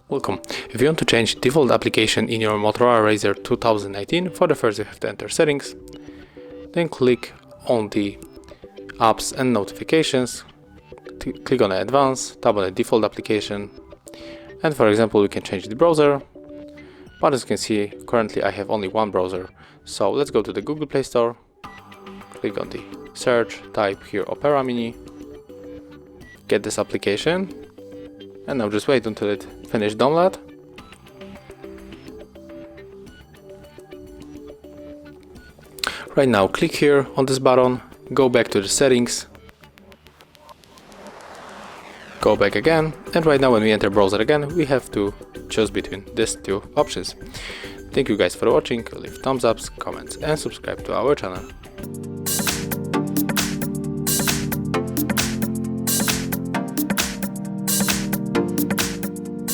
Welcome. If you want to change default application in your Motorola Razr 2019, for the first you have to enter settings, then click on the apps and notifications, click on advanced, tap on the default application, and for example we can change the browser, but as you can see currently I have only one browser, so let's go to the Google Play Store, click on the search, type here Opera Mini, get this application, and now just wait until it finishes download. Right now click here on this button, go back to the settings, go back again, and right now when we enter browser again we have to choose between these two options. Thank you guys for watching, leave thumbs ups, comments and subscribe to our channel.